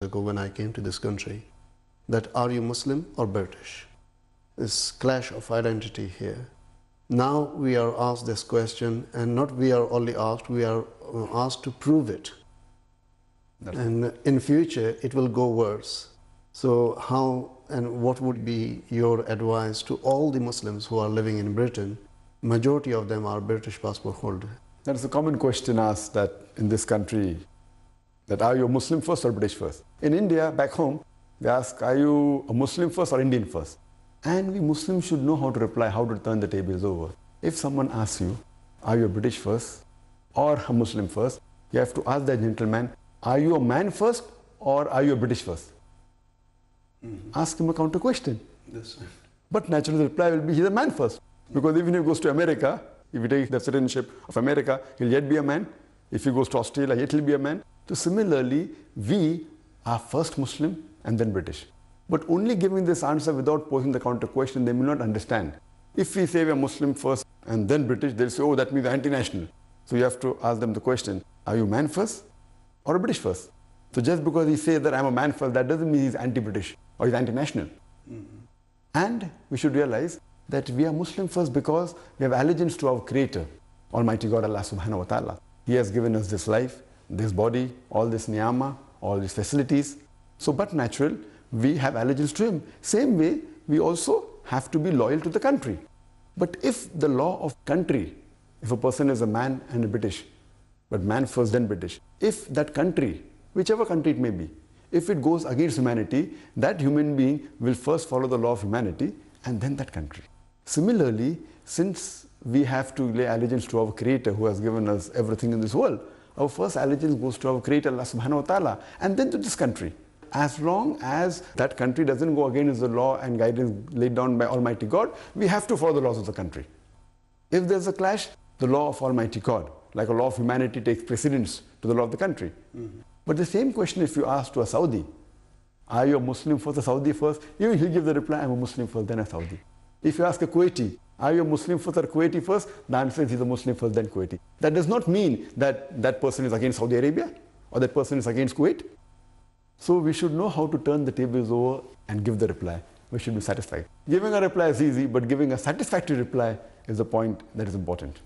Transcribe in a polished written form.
ago when I came to this country, that are you Muslim or British? This clash of identity here. Now we are asked this question, and not we are only asked, we are asked to prove it. And in future it will go worse. So how and what would be your advice to all the Muslims who are living in Britain? Majority of them are British passport holders. That's a common question asked that in this country, that are you a Muslim first or British first? In India, back home, they ask, are you a Muslim first or Indian first? And we Muslims should know how to reply, how to turn the tables over. If someone asks you, are you a British first or a Muslim first? You have to ask that gentleman, are you a man first or are you a British first? Ask him a counter question. That's right. But naturally the reply will be, he's a man first. Because even if he goes to America, if he takes the citizenship of America, he'll yet be a man. If he goes to Australia, yet he'll be a man. So similarly, we are first Muslim and then British. But only giving this answer without posing the counter question, they will not understand. If we say we are Muslim first and then British, they'll say, oh, that means anti-national. So you have to ask them the question, are you man first or a British first? So just because he says that I'm a man first, that doesn't mean he's anti-British or he's anti-national. And we should realize that we are Muslim first because we have allegiance to our Creator, Almighty God Allah subhanahu wa ta'ala. He has given us this life, this body, all this niyama, all these facilities. So but natural, we have allegiance to Him. Same way, we also have to be loyal to the country. But if the law of country, if a person is a man and a British, but man first then British, if that country, whichever country it may be, if it goes against humanity, that human being will first follow the law of humanity and then that country. Similarly, since we have to lay allegiance to our Creator who has given us everything in this world, our first allegiance goes to our Creator Allah subhanahu wa ta'ala and then to this country. As long as that country doesn't go against the law and guidance laid down by Almighty God, we have to follow the laws of the country. If there's a clash, the law of Almighty God, like a law of humanity, takes precedence to the law of the country. But the same question if you ask to a Saudi, are you a Muslim first, a Saudi first? He'll give the reply, I'm a Muslim first, then a Saudi. If you ask a Kuwaiti, are you a Muslim first or Kuwaiti first? The answer is he's a Muslim first, then Kuwaiti. That does not mean that that person is against Saudi Arabia or that person is against Kuwait. So we should know how to turn the tables over and give the reply. We should be satisfied. Giving a reply is easy, but giving a satisfactory reply is the point that is important.